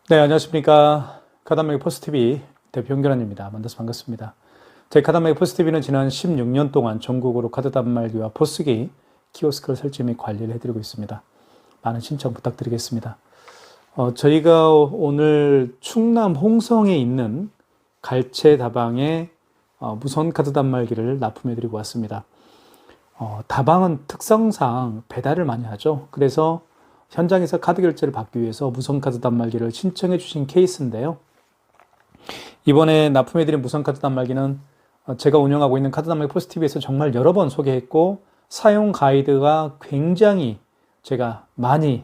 네, 안녕하십니까. 카드한마기 포스TV 대표 홍결환입니다. 만나서 반갑습니다. 저희 카드한마기 포스TV는 지난 16년 동안 전국으로 카드 단말기와 포스기, 키오스크를 설치 및 관리를 해드리고 있습니다. 많은 신청 부탁드리겠습니다. 저희가 오늘 충남 홍성에 있는 갈채 다방에 무선 카드 단말기를 납품해드리고 왔습니다. 다방은 특성상 배달을 많이 하죠. 그래서 현장에서 카드 결제를 받기 위해서 무선 카드 단말기를 신청해 주신 케이스인데요. 이번에 납품해드린 무선 카드 단말기는 제가 운영하고 있는 카드 단말기 포스TV에서 정말 여러 번 소개했고 사용 가이드가 굉장히 제가 많이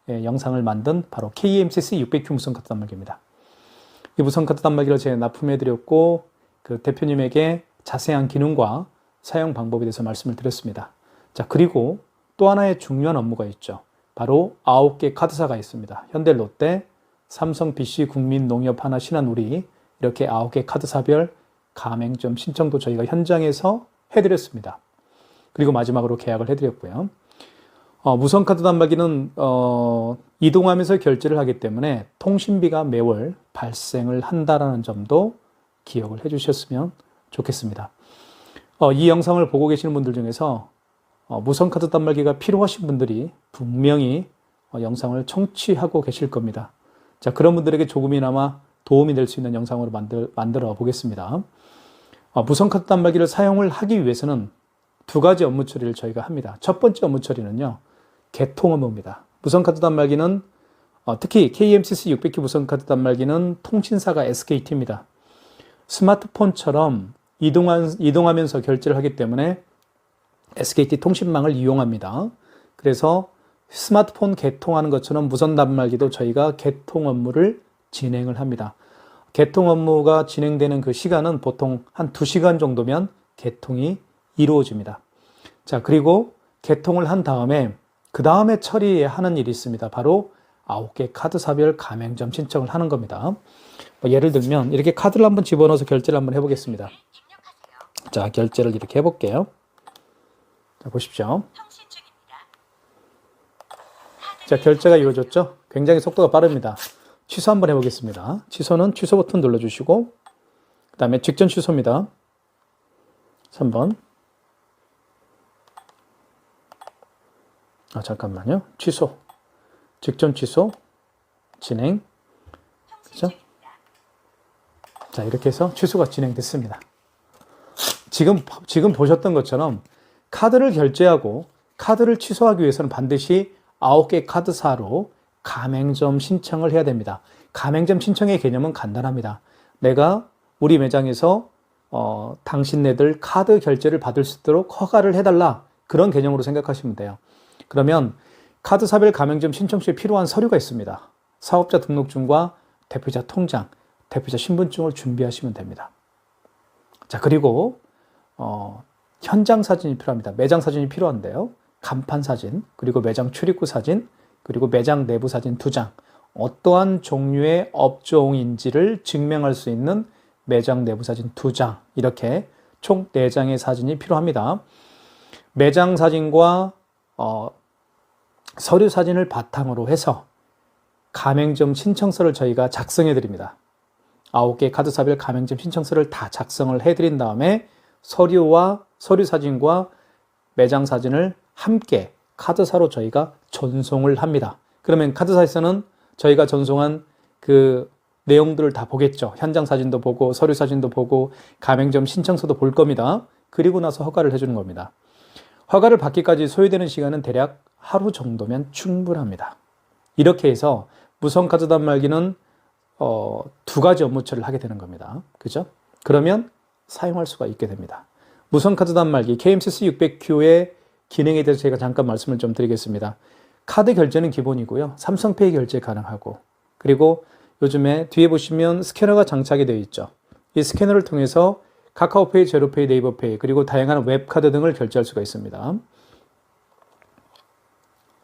영상을 만든 바로 KMCC 600Q 무선 카드 단말기입니다. 이 무선 카드 단말기를 제가 납품해드렸고 그 대표님에게 자세한 기능과 사용 방법에 대해서 말씀을 드렸습니다. 자, 그리고 또 하나의 중요한 업무가 있죠. 바로 9개 카드사가 있습니다. 현대, 롯데, 삼성, BC, 국민, 농협, 하나, 신한우리 이렇게 9개 카드사별 가맹점 신청도 저희가 현장에서 해드렸습니다. 그리고 마지막으로 계약을 해드렸고요. 무선 카드 단말기는 이동하면서 결제를 하기 때문에 통신비가 매월 발생을 한다는 점도 기억을 해주셨으면 좋겠습니다. 이 영상을 보고 계시는 분들 중에서 무선 카드 단말기가 필요하신 분들이 분명히 영상을 청취하고 계실 겁니다. 자, 그런 분들에게 조금이나마 도움이 될 수 있는 영상으로 만들어 보겠습니다. 무선 카드 단말기를 사용을 하기 위해서는 두 가지 업무 처리를 저희가 합니다. 첫 번째 업무 처리는요, 개통 업무입니다. 무선 카드 단말기는 특히 KMCC 600Q 무선 카드 단말기는 통신사가 SKT입니다. 스마트폰처럼 이동하면서 결제를 하기 때문에 SKT 통신망을 이용합니다. 그래서 스마트폰 개통하는 것처럼 무선 단말기도 저희가 개통 업무를 진행을 합니다. 개통 업무가 진행되는 그 시간은 보통 한 2시간 정도면 개통이 이루어집니다. 자, 그리고 개통을 한 다음에 그 다음에 처리하는 일이 있습니다. 바로 9개 카드사별 가맹점 신청을 하는 겁니다. 예를 들면 이렇게 카드를 한번 집어넣어서 결제를 한번 해보겠습니다. 자, 결제를 이렇게 해볼게요. 자, 보십시오. 자, 결제가 이루어졌죠? 굉장히 속도가 빠릅니다. 취소 한번 해보겠습니다. 취소는 취소 버튼 눌러주시고 그 다음에 직전 취소입니다. 3번. 잠깐만요. 취소. 직전 취소. 진행. 그렇죠? 자, 이렇게 해서 취소가 진행됐습니다. 지금 보셨던 것처럼 카드를 결제하고 카드를 취소하기 위해서는 반드시 9개 카드사로 가맹점 신청을 해야 됩니다. 가맹점 신청의 개념은 간단합니다. 내가 우리 매장에서 당신네들 카드 결제를 받을 수 있도록 허가를 해달라. 그런 개념으로 생각하시면 돼요. 그러면 카드사별 가맹점 신청 시에 필요한 서류가 있습니다. 사업자 등록증과 대표자 통장, 대표자 신분증을 준비하시면 됩니다. 자, 그리고 현장 사진이 필요합니다. 매장 사진이 필요한데요. 간판 사진, 그리고 매장 출입구 사진, 그리고 매장 내부 사진 2장. 어떠한 종류의 업종인지를 증명할 수 있는 매장 내부 사진 2장. 이렇게 총 4장의 사진이 필요합니다. 매장 사진과 서류 사진을 바탕으로 해서 가맹점 신청서를 저희가 작성해 드립니다. 9개 카드사별 가맹점 신청서를 다 작성을 해드린 다음에 서류 사진과 매장 사진을 함께 카드사로 저희가 전송을 합니다. 그러면 카드사에서는 저희가 전송한 그 내용들을 다 보겠죠. 현장 사진도 보고 서류 사진도 보고 가맹점 신청서도 볼 겁니다. 그리고 나서 허가를 해주는 겁니다. 허가를 받기까지 소요되는 시간은 대략 하루 정도면 충분합니다. 이렇게 해서 무선 카드 단말기는 두 가지 업무 처리를 하게 되는 겁니다. 그죠? 그러면 사용할 수가 있게 됩니다. 무선 카드 단말기 KMCC 600Q의 기능에 대해서 제가 잠깐 말씀을 좀 드리겠습니다. 카드 결제는 기본이고요. 삼성페이 결제 가능하고, 그리고 요즘에 뒤에 보시면 스캐너가 장착이 되어 있죠. 이 스캐너를 통해서 카카오페이, 제로페이, 네이버페이, 그리고 다양한 웹카드 등을 결제할 수가 있습니다.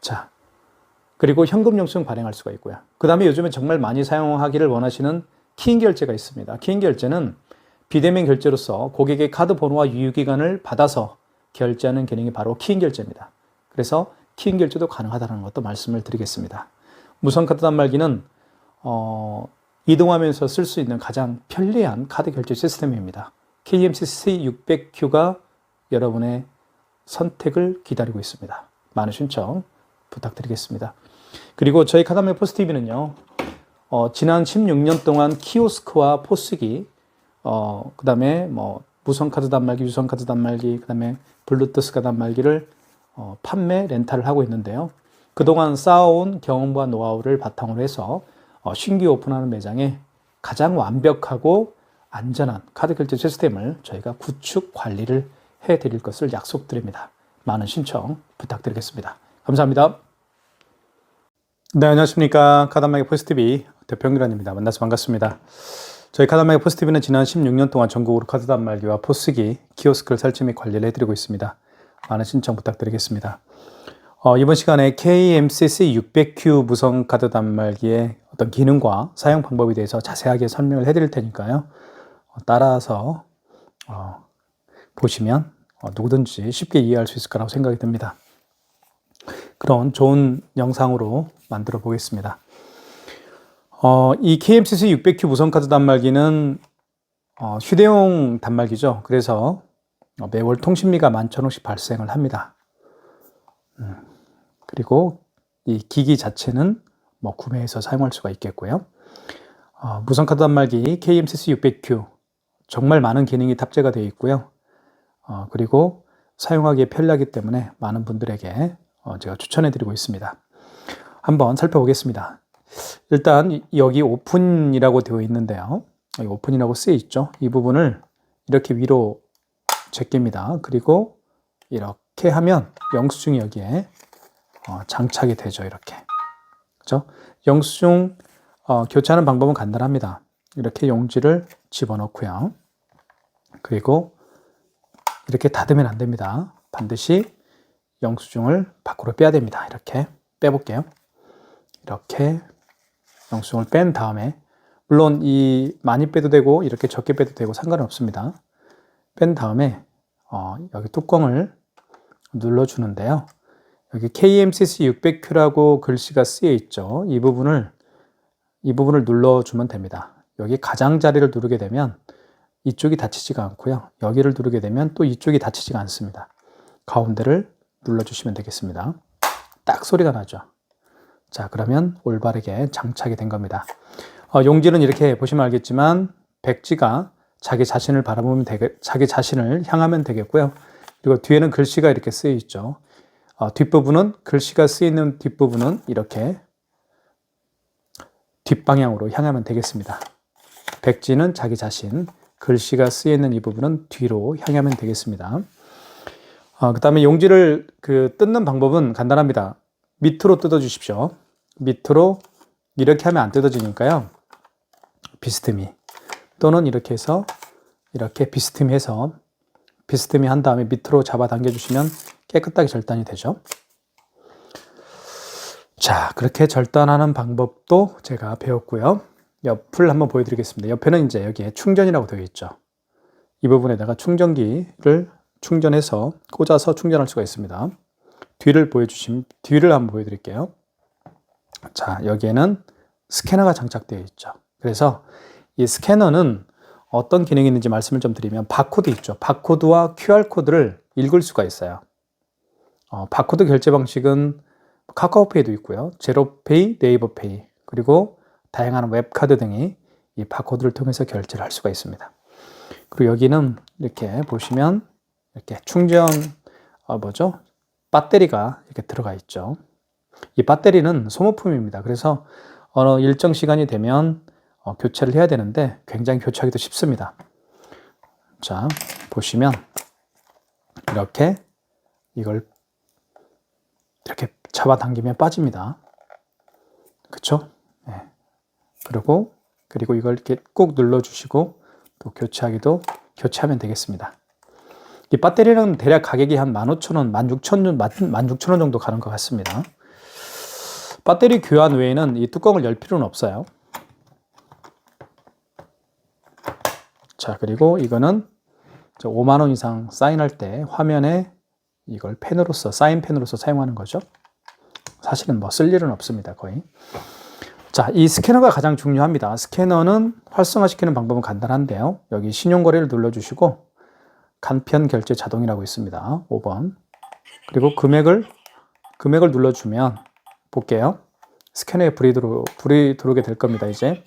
자, 그리고 현금 영수증 발행할 수가 있고요. 그 다음에 요즘에 정말 많이 사용하기를 원하시는 키인 결제가 있습니다. 키인 결제는 비대면 결제로서 고객의 카드 번호와 유효기간을 받아서 결제하는 기능이 바로 키인 결제입니다. 그래서 키인 결제도 가능하다는 것도 말씀을 드리겠습니다. 무선 카드 단말기는 이동하면서 쓸 수 있는 가장 편리한 카드 결제 시스템입니다. KMCC 600Q가 여러분의 선택을 기다리고 있습니다. 많은 신청 부탁드리겠습니다. 그리고 저희 카드메이커 포스TV는요, 지난 16년 동안 키오스크와 포스기, 그 다음에 뭐 무선카드 단말기, 유선카드 단말기, 그 다음에 블루투스 카드 단말기를 판매, 렌탈을 하고 있는데요. 그동안 쌓아온 경험과 노하우를 바탕으로 해서 신규 오픈하는 매장에 가장 완벽하고 안전한 카드 결제 시스템을 저희가 구축 관리를 해드릴 것을 약속드립니다. 많은 신청 부탁드리겠습니다. 감사합니다. 네, 안녕하십니까. 카드메이커 포스TV 대표 홍기란입니다. 만나서 반갑습니다. 저희 카드메이커 포스TV는 지난 16년 동안 전국으로 카드 단말기와 포스기, 키오스크를 설치 및 관리를 해드리고 있습니다. 많은 신청 부탁드리겠습니다. 이번 시간에 KMCC 600Q 무선 카드 단말기의 어떤 기능과 사용 방법에 대해서 자세하게 설명을 해드릴 테니까요. 따라서 보시면 누구든지 쉽게 이해할 수 있을 거라고 생각이 듭니다. 그런 좋은 영상으로 만들어 보겠습니다. 이 KMCC 600Q 무선 카드 단말기는 휴대용 단말기죠. 그래서 매월 통신비가 11,000원씩 발생을 합니다. 그리고 이 기기 자체는 뭐 구매해서 사용할 수가 있겠고요. 무선 카드 단말기 KMCC 600Q 정말 많은 기능이 탑재가 되어 있고요. 그리고 사용하기에 편리하기 때문에 많은 분들에게 제가 추천해 드리고 있습니다. 한번 살펴보겠습니다. 일단 여기 오픈이라고 되어 있는데요. 여기 오픈이라고 쓰여 있죠. 이 부분을 이렇게 위로 제낍니다. 그리고 이렇게 하면 영수증이 여기에 장착이 되죠. 이렇게. 그죠? 영수증 교체하는 방법은 간단합니다. 이렇게 용지를 집어넣고요. 그리고 이렇게 닫으면 안 됩니다. 반드시 영수증을 밖으로 빼야 됩니다. 이렇게 빼볼게요. 이렇게 영수증을 뺀 다음에, 물론 이 많이 빼도 되고 이렇게 적게 빼도 되고 상관은 없습니다. 뺀 다음에 여기 뚜껑을 눌러주는데요. 여기 KMCC 600Q라고 글씨가 쓰여 있죠. 이 부분을 눌러주면 됩니다. 여기 가장자리를 누르게 되면 이쪽이 닫히지가 않고요. 여기를 누르게 되면 또 이쪽이 닫히지가 않습니다. 가운데를 눌러주시면 되겠습니다. 딱 소리가 나죠. 자, 그러면 올바르게 장착이 된 겁니다. 용지는 이렇게 보시면 알겠지만 백지가 자기 자신을 바라보면 자기 자신을 향하면 되겠고요. 그리고 뒤에는 글씨가 이렇게 쓰여 있죠. 뒷부분은 글씨가 쓰여 있는 뒷부분은 이렇게 뒷방향으로 향하면 되겠습니다. 백지는 자기 자신, 글씨가 쓰여 있는 이 부분은 뒤로 향하면 되겠습니다. 그 다음에 용지를 뜯는 방법은 간단합니다. 밑으로 뜯어 주십시오. 밑으로 이렇게 하면 안 뜯어지니까요. 비스듬히, 또는 이렇게 해서 이렇게 비스듬히 해서 비스듬히 한 다음에 밑으로 잡아당겨 주시면 깨끗하게 절단이 되죠. 자, 그렇게 절단하는 방법도 제가 배웠고요. 옆을 한번 보여드리겠습니다. 옆에는 이제 여기에 충전이라고 되어 있죠. 이 부분에다가 충전기를 충전해서 꽂아서 충전할 수가 있습니다. 뒤를 한번 보여드릴게요. 자, 여기에는 스캐너가 장착되어 있죠. 그래서 이 스캐너는 어떤 기능이 있는지 말씀을 좀 드리면, 바코드 있죠. 바코드와 QR코드를 읽을 수가 있어요. 바코드 결제 방식은 카카오페이도 있고요. 제로페이, 네이버페이, 그리고 다양한 웹카드 등이 이 바코드를 통해서 결제를 할 수가 있습니다. 그리고 여기는 이렇게 보시면 이렇게 충전, 배터리가 이렇게 들어가 있죠. 이 배터리는 소모품입니다. 그래서 어느 일정 시간이 되면 교체를 해야 되는데 굉장히 교체하기도 쉽습니다. 자, 보시면 이렇게 이걸 이렇게 잡아당기면 빠집니다. 그쵸? 네. 그리고 이걸 이렇게 꾹 눌러주시고 또 교체하면 되겠습니다. 이 배터리는 대략 가격이 한 15,000원, 16,000원 정도 가는 것 같습니다. 배터리 교환 외에는 이 뚜껑을 열 필요는 없어요. 자, 그리고 이거는 5만 원 이상 사인할 때 화면에 이걸 사인펜으로서 사용하는 거죠. 사실은 쓸 일은 없습니다, 거의. 자, 이 스캐너가 가장 중요합니다. 스캐너는 활성화시키는 방법은 간단한데요. 여기 신용거래를 눌러주시고 간편 결제 자동이라고 있습니다. 5번. 그리고 금액을 눌러주면 볼게요. 스캐너에 불이 들어오게 될 겁니다. 이제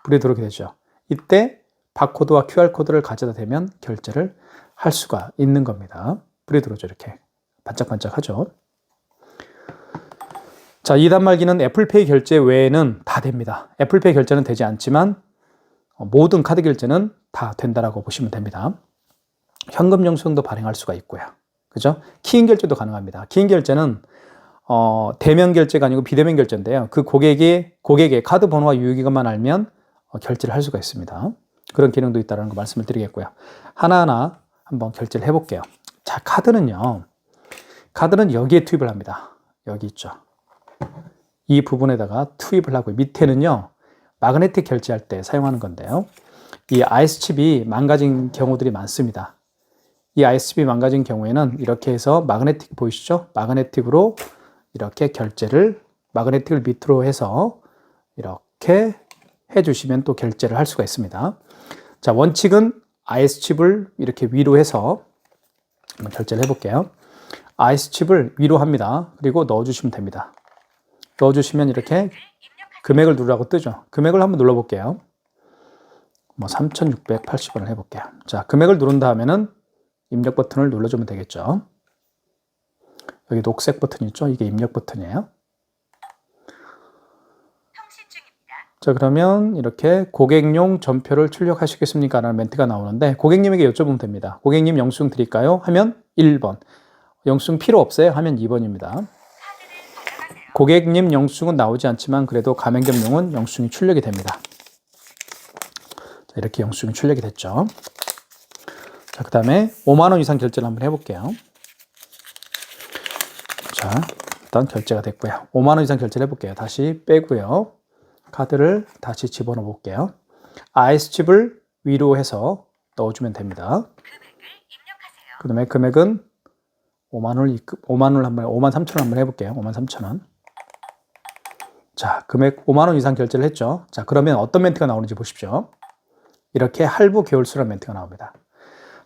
불이 들어오게 되죠. 이때 바코드와 QR코드를 가져다 대면 결제를 할 수가 있는 겁니다. 불이 들어오죠. 이렇게 반짝반짝하죠. 자, 2단말기는 애플페이 결제 외에는 다 됩니다. 애플페이 결제는 되지 않지만 모든 카드 결제는 다 된다라고 보시면 됩니다. 현금 영수증도 발행할 수가 있고요. 그죠? 키인 결제도 가능합니다. 키인 결제는 대면 결제가 아니고 비대면 결제인데요. 그 고객의 카드 번호와 유효기간만 알면 결제를 할 수가 있습니다. 그런 기능도 있다는 거 말씀을 드리겠고요. 하나하나 한번 결제를 해볼게요. 자, 카드는 여기에 투입을 합니다. 여기 있죠. 이 부분에다가 투입을 하고 밑에는요, 마그네틱 결제할 때 사용하는 건데요. 이 IS칩이 망가진 경우들이 많습니다. 이 IS칩이 망가진 경우에는 이렇게 해서 마그네틱 보이시죠? 마그네틱으로 이렇게 마그네틱을 밑으로 해서 이렇게 해주시면 또 결제를 할 수가 있습니다. 자, 원칙은 IS칩을 이렇게 위로 해서 한번 결제를 해볼게요. IS칩을 위로 합니다. 그리고 넣어주시면 됩니다. 넣어주시면 이렇게 금액을 누르라고 뜨죠. 금액을 한번 눌러볼게요. 3,680원을 해볼게요. 자, 금액을 누른 다음에는 입력 버튼을 눌러주면 되겠죠. 여기 녹색 버튼 있죠? 이게 입력 버튼이에요. 자, 그러면 이렇게 고객용 전표를 출력하시겠습니까? 라는 멘트가 나오는데 고객님에게 여쭤보면 됩니다. 고객님 영수증 드릴까요? 하면 1번. 영수증 필요 없어요? 하면 2번입니다. 고객님 영수증은 나오지 않지만 그래도 가맹점용은 영수증이 출력이 됩니다. 자, 이렇게 영수증이 출력이 됐죠. 자, 그 다음에 5만 원 이상 결제를 한번 해볼게요. 자, 일단 결제가 됐고요. 5만 원 이상 결제를 해볼게요. 다시 빼고요. 카드를 다시 집어넣어 볼게요. IS칩을 위로 해서 넣어주면 됩니다. 그 다음에 금액은 5만 원 5만 3천 원 한번 해볼게요. 5만 3천 원. 자, 금액 5만 원 이상 결제를 했죠. 자, 그러면 어떤 멘트가 나오는지 보십시오. 이렇게 할부 개월수라는 멘트가 나옵니다.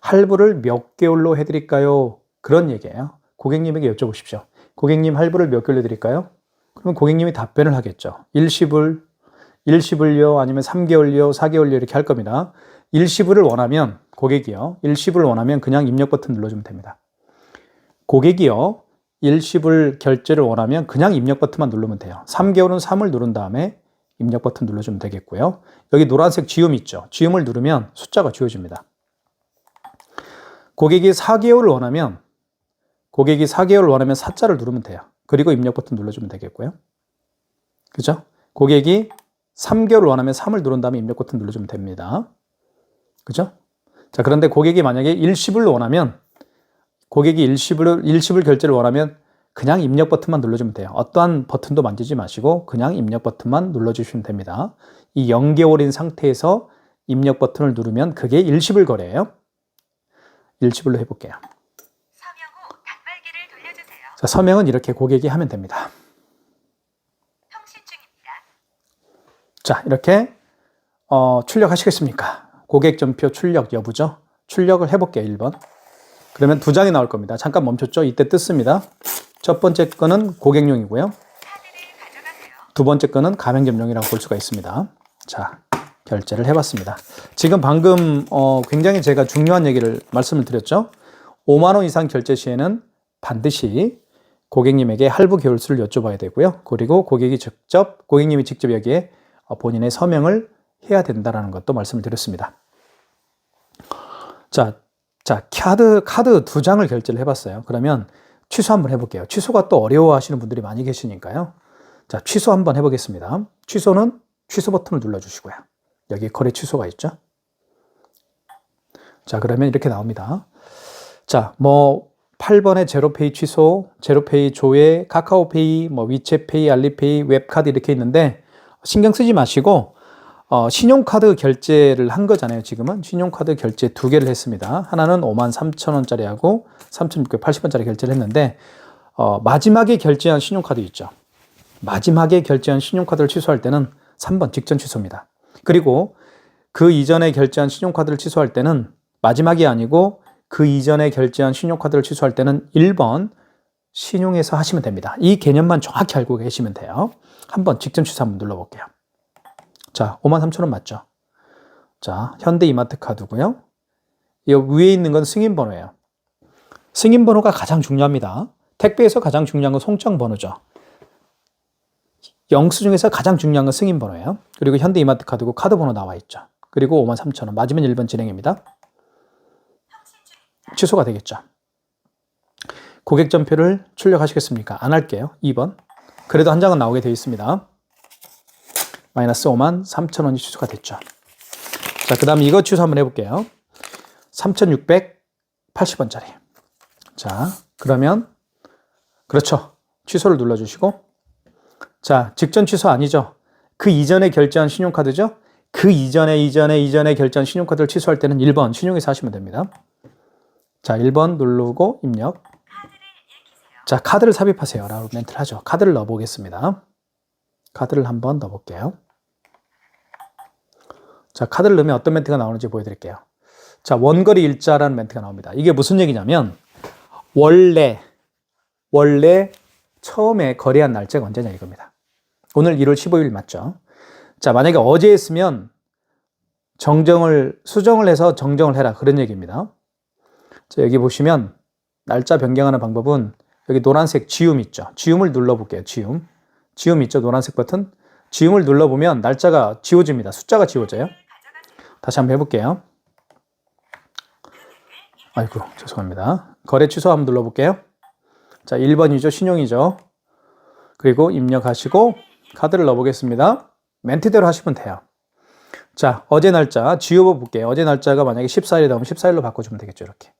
할부를 몇 개월로 해드릴까요? 그런 얘기예요. 고객님에게 여쭤보십시오. 고객님 할부를 몇 개월로 해드릴까요? 그러면 고객님이 답변을 하겠죠. 일시불요, 아니면 3개월요, 4개월요 이렇게 할 겁니다. 일시불을 원하면 고객이요. 일시불을 원하면 그냥 입력 버튼 눌러주면 됩니다. 고객이요. 일시불 결제를 원하면 그냥 입력 버튼만 누르면 돼요. 3개월은 3을 누른 다음에 입력 버튼 눌러주면 되겠고요. 여기 노란색 지움 있죠. 지움을 누르면 숫자가 지워집니다. 고객이 4개월을 원하면 4자를 누르면 돼요. 그리고 입력 버튼 눌러주면 되겠고요. 그죠? 고객이 3개월을 원하면 3을 누른 다음에 입력 버튼 눌러주면 됩니다. 그죠? 자, 그런데 고객이 만약에 일시불을 원하면 고객이 일시불 결제를 원하면 그냥 입력 버튼만 눌러주면 돼요. 어떠한 버튼도 만지지 마시고 그냥 입력 버튼만 눌러주시면 됩니다. 이 0개월인 상태에서 입력 버튼을 누르면 그게 일시불 거래예요. 일시불로 해볼게요. 서명 후 단말기를 돌려주세요. 자, 서명은 이렇게 고객이 하면 됩니다. 통신 중입니다. 자, 이렇게 출력하시겠습니까? 고객전표 출력 여부죠. 출력을 해볼게요. 1번. 그러면 두 장이 나올 겁니다. 잠깐 멈췄죠? 이때 뜯습니다. 첫 번째 거는 고객용이고요. 두 번째 거는 가맹점용이라고 볼 수가 있습니다. 자, 결제를 해봤습니다. 지금 방금 굉장히 제가 중요한 얘기를 말씀을 드렸죠. 5만 원 이상 결제 시에는 반드시 고객님에게 할부 개월수를 여쭤봐야 되고요. 그리고 고객님이 직접 여기에 본인의 서명을 해야 된다는 것도 말씀을 드렸습니다. 자, 카드 두 장을 결제를 해봤어요. 그러면 취소 한번 해볼게요. 취소가 또 어려워하시는 분들이 많이 계시니까요. 자, 취소 한번 해보겠습니다. 취소는 취소 버튼을 눌러주시고요. 여기 거래 취소가 있죠. 자, 그러면 이렇게 나옵니다. 자, 8번에 제로페이 취소, 제로페이 조회, 카카오페이, 위챗페이, 알리페이, 웹카드 이렇게 있는데 신경 쓰지 마시고 신용카드 결제를 한 거잖아요. 지금은 신용카드 결제 두 개를 했습니다. 하나는 53,000원짜리하고 3,680원짜리 결제를 했는데 마지막에 결제한 신용카드 있죠. 마지막에 결제한 신용카드를 취소할 때는 3번 직전 취소입니다. 그리고 그 이전에 결제한 신용카드를 취소할 때는 마지막이 아니고 그 이전에 결제한 신용카드를 취소할 때는 1번 신용에서 하시면 됩니다. 이 개념만 정확히 알고 계시면 돼요. 한번 직전 취소 한번 눌러볼게요. 자, 53,000원 맞죠? 자, 현대 이마트 카드고요. 이 위에 있는 건 승인번호예요. 승인번호가 가장 중요합니다. 택배에서 가장 중요한 건 송장번호죠. 영수증에서 가장 중요한 건 승인번호예요. 그리고 현대 이마트 카드고 카드번호 나와 있죠. 그리고 53,000원 맞으면 1번 진행입니다. 취소가 되겠죠. 고객 전표를 출력하시겠습니까? 안 할게요. 2번. 그래도 한 장은 나오게 되어 있습니다. 마이너스 53,000원이 취소가 됐죠. 자, 그 다음 이거 취소 한번 해볼게요. 3,680원짜리. 자, 그러면 그렇죠. 취소를 눌러주시고 자, 직전 취소 아니죠. 그 이전에 결제한 신용카드죠. 그 이전에 결제한 신용카드를 취소할 때는 1번 신용에서 하시면 됩니다. 자, 1번 누르고 입력. 자, 카드를 삽입하세요 라고 멘트를 하죠. 카드를 넣어보겠습니다. 카드를 한번 넣어볼게요. 자, 카드를 넣으면 어떤 멘트가 나오는지 보여드릴게요. 자, 원거리 일자라는 멘트가 나옵니다. 이게 무슨 얘기냐면 원래 처음에 거래한 날짜가 언제냐 이겁니다. 오늘 1월 15일 맞죠? 자, 만약에 어제 했으면 수정을 해서 정정을 해라 그런 얘기입니다. 자, 여기 보시면 날짜 변경하는 방법은 여기 노란색 지움 있죠. 지움을 눌러볼게요. 지움 있죠. 노란색 버튼. 지움을 눌러보면 날짜가 지워집니다. 숫자가 지워져요. 다시 한번 해볼게요. 아이고, 죄송합니다. 거래 취소 한번 눌러볼게요. 자, 1번이죠. 신용이죠. 그리고 입력하시고 카드를 넣어보겠습니다. 멘트대로 하시면 돼요. 자, 어제 날짜 지워볼게요. 어제 날짜가 만약에 14일이다 하면 14일로 바꿔주면 되겠죠. 이렇게.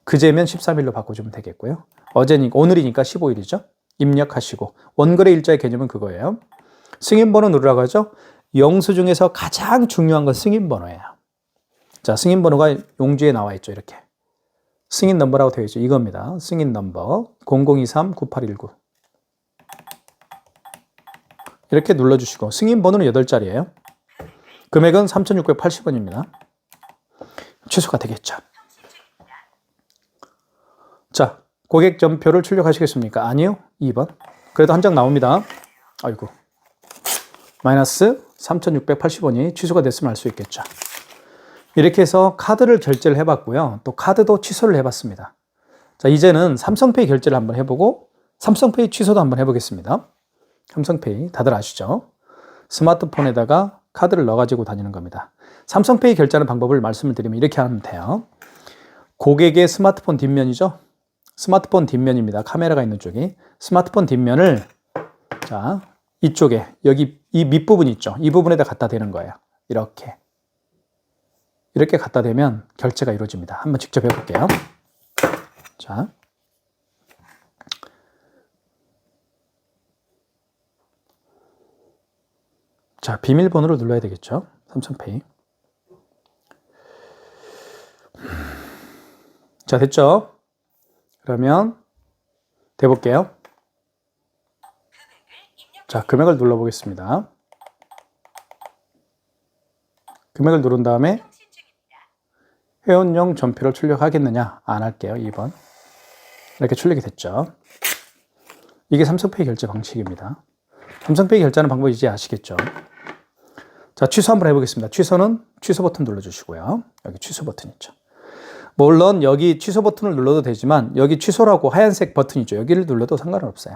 그제면 13일로 바꿔주면 되겠고요. 오늘이니까 15일이죠. 입력하시고 원거래 일자의 개념은 그거예요. 승인번호 누르라고 하죠. 영수증에서 가장 중요한 건 승인번호예요. 자, 승인번호가 용지에 나와 있죠. 이렇게. 승인 넘버라고 되어 있죠. 이겁니다. 승인 넘버 0023-9819 이렇게 눌러주시고 승인번호는 8자리예요. 금액은 3,680원입니다. 취소가 되겠죠. 자, 고객 전표를 출력하시겠습니까? 아니요. 2번. 그래도 한 장 나옵니다. 아이고. 마이너스 3,680원이 취소가 됐으면 알 수 있겠죠. 이렇게 해서 카드를 결제를 해봤고요. 또 카드도 취소를 해봤습니다. 자, 이제는 삼성페이 결제를 한번 해보고 삼성페이 취소도 한번 해보겠습니다. 삼성페이 다들 아시죠? 스마트폰에다가 카드를 넣어가지고 다니는 겁니다. 삼성페이 결제하는 방법을 말씀을 드리면 이렇게 하면 돼요. 고객의 스마트폰 뒷면이죠? 스마트폰 뒷면입니다. 카메라가 있는 쪽이. 스마트폰 뒷면을 자, 이쪽에 여기 이 밑부분 있죠? 이 부분에다 갖다 대는 거예요. 이렇게 갖다 대면 결제가 이루어집니다. 한번 직접 해볼게요. 자, 비밀번호를 눌러야 되겠죠? 삼성페이. 자, 됐죠? 그러면 대볼게요. 자, 금액을 눌러보겠습니다. 금액을 누른 다음에 회원용 전표를 출력하겠느냐? 안 할게요. 2번. 이렇게 출력이 됐죠. 이게 삼성페이 결제 방식입니다. 삼성페이 결제하는 방법 이제 아시겠죠? 자, 취소 한번 해보겠습니다. 취소는 취소 버튼 눌러주시고요. 여기 취소 버튼 있죠. 물론 여기 취소 버튼을 눌러도 되지만 여기 취소라고 하얀색 버튼 있죠. 여기를 눌러도 상관은 없어요.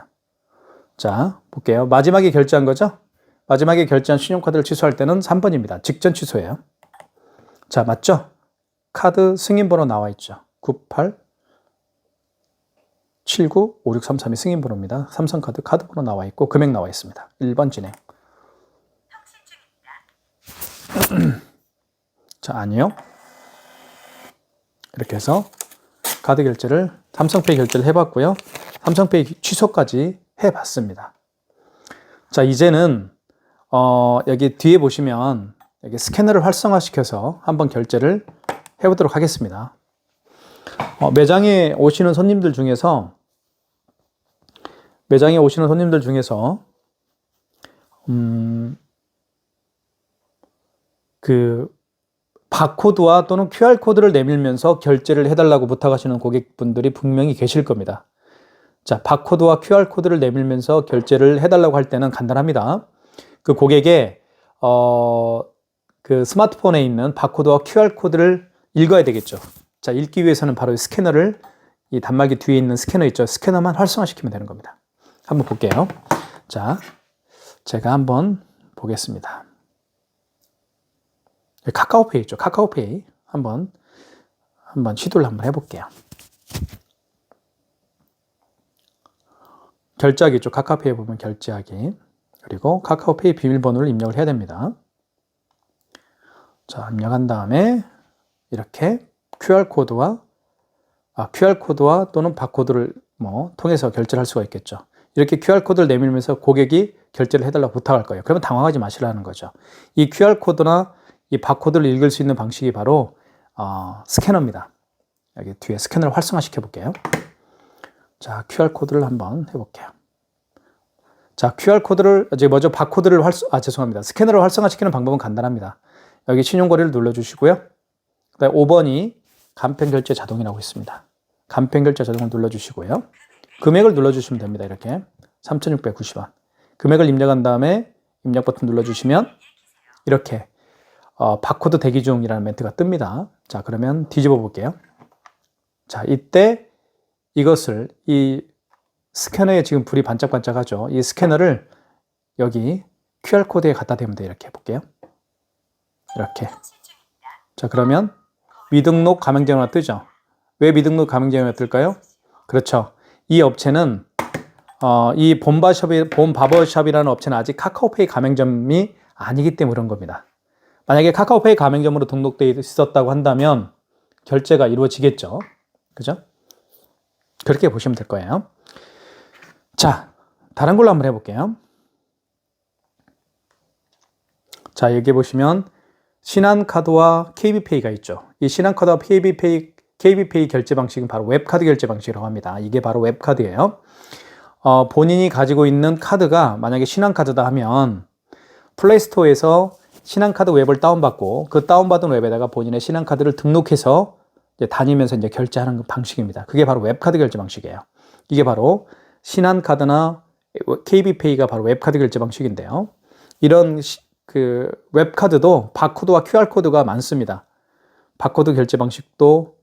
자, 볼게요. 마지막에 결제한 거죠? 마지막에 결제한 신용카드를 취소할 때는 3번입니다. 직전 취소예요. 자, 맞죠? 카드 승인번호 나와 있죠. 98795633이 승인번호입니다. 삼성카드 카드번호 나와 있고 금액 나와 있습니다. 1번 진행. 자, 아니요. 이렇게 해서 카드 결제를 삼성페이 결제를 해봤고요. 삼성페이 취소까지 해봤습니다. 자, 이제는 여기 뒤에 보시면 여기 스캐너를 활성화시켜서 한번 결제를 해보도록 하겠습니다. 매장에 오시는 손님들 중에서 매장에 오시는 손님들 중에서 그 바코드와 또는 QR코드를 내밀면서 결제를 해달라고 부탁하시는 고객분들이 분명히 계실 겁니다. 자, 바코드와 QR코드를 내밀면서 결제를 해달라고 할 때는 간단합니다. 그 고객의 그 스마트폰에 있는 바코드와 QR코드를 읽어야 되겠죠. 자, 읽기 위해서는 바로 스캐너를, 이 단말기 뒤에 있는 스캐너 있죠. 스캐너만 활성화시키면 되는 겁니다. 한번 볼게요. 자, 제가 한번 보겠습니다. 카카오페이 있죠. 카카오페이 한번 시도를 한번 해볼게요. 결제하기 있죠. 카카오페이에 보면 결제하기. 그리고 카카오페이 비밀번호를 입력을 해야 됩니다. 자, 입력한 다음에 이렇게 QR코드와 또는 바코드를 통해서 결제를 할 수가 있겠죠. 이렇게 QR코드를 내밀면서 고객이 결제를 해달라고 부탁할 거예요. 그러면 당황하지 마시라는 거죠. 이 QR코드나 이 바코드를 읽을 수 있는 방식이 바로 스캐너입니다. 여기 뒤에 스캐너를 활성화시켜 볼게요. 자, QR코드를 한번 해볼게요. 자, QR코드를, 먼저 바코드를 스캐너를 활성화시키는 방법은 간단합니다. 여기 신용거래를 눌러주시고요. 그다음에 5번이 간편결제 자동이라고 있습니다. 간편결제 자동을 눌러주시고요. 금액을 눌러주시면 됩니다. 이렇게 3,690원. 금액을 입력한 다음에 입력 버튼 눌러주시면 이렇게 바코드 대기 중이라는 멘트가 뜹니다. 자, 그러면 뒤집어 볼게요. 자, 이때 이것을 이 스캐너에 지금 불이 반짝반짝하죠. 이 스캐너를 여기 QR코드에 갖다 대면 돼요. 이렇게 해볼게요. 이렇게. 자, 그러면 미등록 가맹점화가 뜨죠. 왜 미등록 가맹점화가 뜰까요? 그렇죠. 이 업체는 이 봄바버샵이라는 업체는 아직 카카오페이 가맹점이 아니기 때문에 그런 겁니다. 만약에 카카오페이 가맹점으로 등록되어 있었다고 한다면 결제가 이루어지겠죠. 그죠? 그렇게 보시면 될 거예요. 자, 다른 걸로 한번 해볼게요. 자, 여기 보시면 신한카드와 KB페이가 있죠. 이 신한카드와 KB페이 결제 방식은 바로 웹카드 결제 방식이라고 합니다. 이게 바로 웹카드예요. 본인이 가지고 있는 카드가 만약에 신한카드다 하면 플레이스토어에서 신한카드 웹을 다운받고 그 다운받은 웹에다가 본인의 신한카드를 등록해서 이제 다니면서 이제 결제하는 방식입니다. 그게 바로 웹카드 결제 방식이에요. 이게 바로 신한카드나 KB페이가 바로 웹카드 결제 방식인데요. 이런 그 웹카드도 바코드와 QR코드가 많습니다. 바코드 결제 방식으로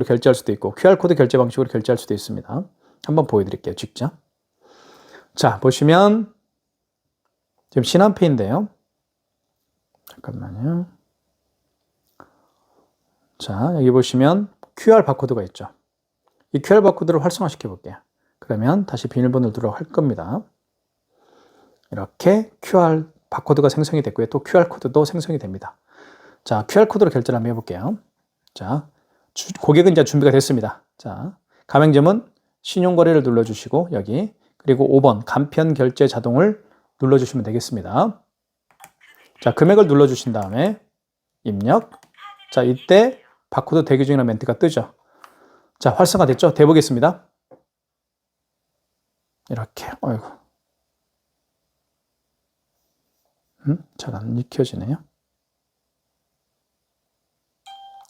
결제할 수도 있고 QR코드 결제 방식으로 결제할 수도 있습니다. 한번 보여드릴게요. 직접. 자, 보시면 지금 신한페이인데요. 잠깐만요. 자, 여기 보시면 QR 바코드가 있죠. 이 QR 바코드를 활성화시켜 볼게요. 그러면 다시 비밀번호를 들어갈 겁니다. 이렇게 QR 바코드가 생성이 됐고요. 또 QR코드도 생성이 됩니다. 자, QR코드로 결제를 한번 해볼게요. 자, 고객은 이제 준비가 됐습니다. 자, 가맹점은 신용거래를 눌러주시고 여기 그리고 5번 간편 결제 자동을 눌러주시면 되겠습니다. 자, 금액을 눌러주신 다음에 입력. 자, 이때 바코드 대기 중이라는 멘트가 뜨죠. 자, 활성화됐죠? 대보겠습니다. 이렇게, 어이구. 잘 안 익혀지네요.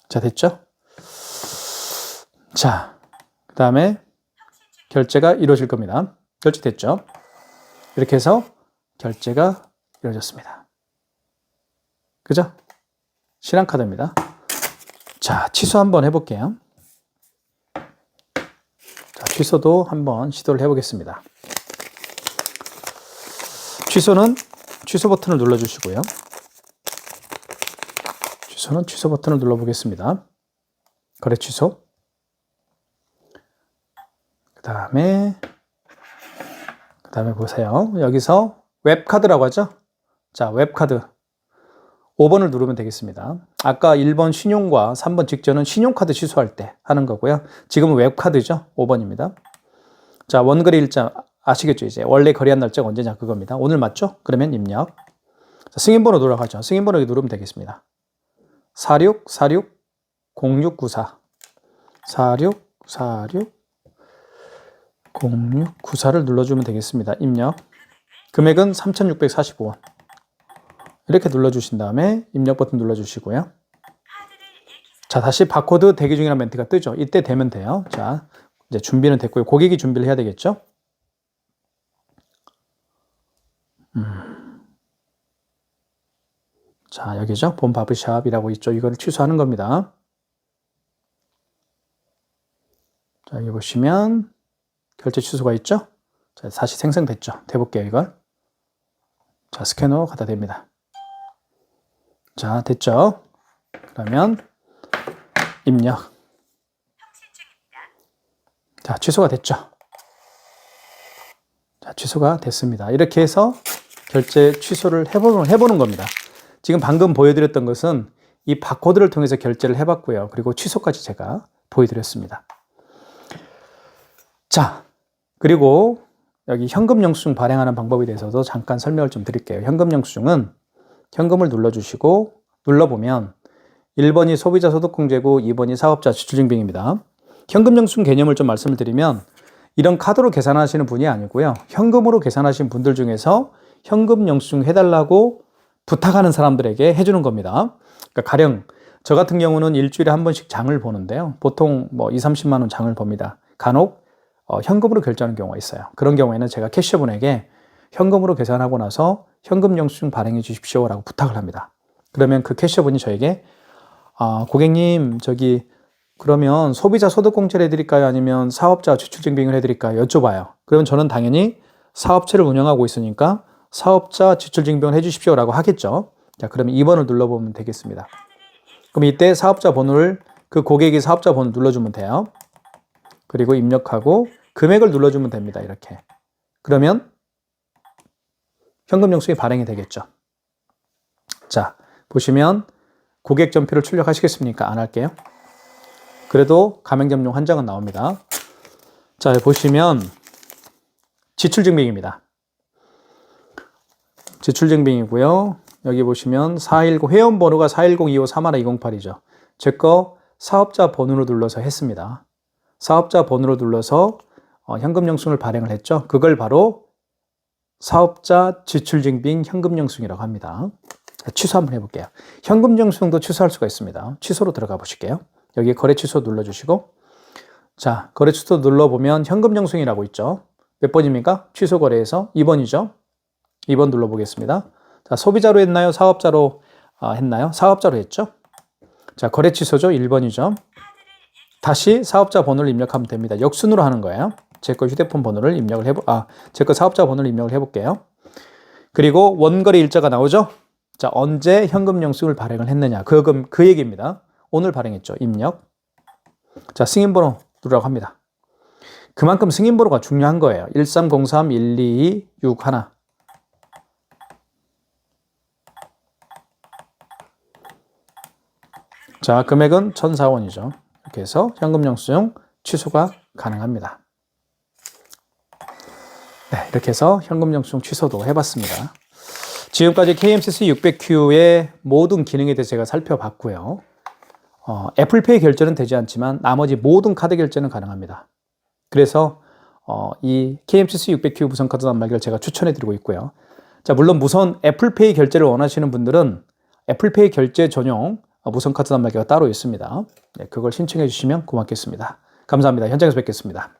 자, 됐죠? 자, 그 다음에 결제가 이루어질 겁니다. 결제됐죠? 이렇게 해서 결제가 이루어졌습니다. 그죠? 신한카드입니다. 자, 취소 한번 해볼게요. 자, 취소도 한번 시도를 해보겠습니다. 취소는 취소 버튼을 눌러주시고요. 취소는 취소 버튼을 눌러보겠습니다. 거래 취소. 그 다음에 보세요. 여기서 웹카드라고 하죠. 자, 웹카드 5번을 누르면 되겠습니다. 아까 1번 신용과 3번 직전은 신용카드 취소할 때 하는 거고요. 지금은 웹카드죠. 5번입니다. 자, 원거래 일자 아시겠죠? 이제 원래 거래한 날짜가 언제냐 그겁니다. 오늘 맞죠? 그러면 입력. 자, 승인번호 돌아가죠. 승인번호 누르면 되겠습니다. 4646-0694 4646-0694 0694를 눌러주면 되겠습니다. 입력. 금액은 3,645원. 이렇게 눌러주신 다음에 입력 버튼 눌러주시고요. 자, 다시 바코드 대기 중이라는 멘트가 뜨죠. 이때 되면 돼요. 자, 이제 준비는 됐고요. 고객이 준비를 해야 되겠죠. 자, 여기죠. 본 바브샵이라고 있죠. 이거를 취소하는 겁니다. 자, 여기 보시면 결제 취소가 있죠. 자, 다시 생성됐죠. 돼볼게요, 이걸. 자, 스캐너 갖다 댑니다. 자, 됐죠. 그러면 입력. 자, 취소가 됐죠. 자, 취소가 됐습니다. 이렇게 해서 결제 취소를 해보는 겁니다. 지금 방금 보여드렸던 것은 이 바코드를 통해서 결제를 해봤고요. 그리고 취소까지 제가 보여드렸습니다. 자, 그리고 여기 현금 영수증 발행하는 방법에 대해서도 잠깐 설명을 좀 드릴게요. 현금 영수증은 현금을 눌러주시고 눌러보면 1번이 소비자 소득공제고 2번이 사업자 지출증빙입니다. 현금 영수증 개념을 좀 말씀을 드리면 이런 카드로 계산하시는 분이 아니고요. 현금으로 계산하신 분들 중에서 현금 영수증 해달라고 부탁하는 사람들에게 해주는 겁니다. 그러니까 가령 저 같은 경우는 일주일에 한 번씩 장을 보는데요. 보통 뭐 2, 30만 원 장을 봅니다. 간혹 현금으로 결제하는 경우가 있어요. 그런 경우에는 제가 캐셔분에게 현금으로 계산하고 나서 현금 영수증 발행해 주십시오라고 부탁을 합니다. 그러면 그 캐셔분이 저에게 고객님 저기 그러면 소비자 소득공제를 해드릴까요? 아니면 사업자 지출증빙을 해드릴까요? 여쭤봐요. 그러면 저는 당연히 사업체를 운영하고 있으니까 사업자 지출증빙을 해주십시오라고 하겠죠. 자, 그러면 2번을 눌러보면 되겠습니다. 그럼 이때 사업자 번호를 그 고객이 사업자 번호 눌러주면 돼요. 그리고 입력하고 금액을 눌러주면 됩니다. 이렇게. 그러면 현금 영수증이 발행이 되겠죠. 자, 보시면 고객 전표를 출력하시겠습니까? 안 할게요. 그래도 가맹점용 한 장은 나옵니다. 자, 보시면 지출증빙입니다. 지출증빙이고요. 여기 보시면 410 회원번호가 410-2531-208이죠. 제 거 사업자 번호로 눌러서 했습니다. 사업자 번호로 눌러서 현금 영수증을 발행을 했죠. 그걸 바로 사업자 지출증빙 현금 영수증이라고 합니다. 취소 한번 해볼게요. 현금 영수증도 취소할 수가 있습니다. 취소로 들어가 보실게요. 여기 거래 취소 눌러주시고, 자, 거래 취소 눌러보면 현금 영수증이라고 있죠. 몇 번입니까? 취소 거래에서 2번이죠. 2번 눌러보겠습니다. 자, 소비자로 했나요? 사업자로 했나요? 사업자로 했죠. 자, 거래 취소죠. 1번이죠. 다시 사업자 번호를 입력하면 됩니다. 역순으로 하는 거예요. 제 거 휴대폰 번호를 입력을 제 거 사업자 번호를 입력을 해볼게요. 그리고 원거래 일자가 나오죠. 자, 언제 현금 영수증을 발행을 했느냐. 그 얘기입니다. 오늘 발행했죠. 입력. 자, 승인번호 누르라고 합니다. 그만큼 승인번호가 중요한 거예요. 1303-12261. 자, 금액은 1,004원이죠. 이렇게 해서 현금 영수증 취소가 가능합니다. 네, 이렇게 해서 현금 영수증 취소도 해봤습니다. 지금까지 KMCC 600Q의 모든 기능에 대해서 제가 살펴봤고요. 애플페이 결제는 되지 않지만 나머지 모든 카드 결제는 가능합니다. 그래서 이 KMCC 600Q 무선카드 단말기를 제가 추천해드리고 있고요. 자, 물론 무선 애플페이 결제를 원하시는 분들은 애플페이 결제 전용 무선카드 단말기가 따로 있습니다. 네, 그걸 신청해 주시면 고맙겠습니다. 감사합니다. 현장에서 뵙겠습니다.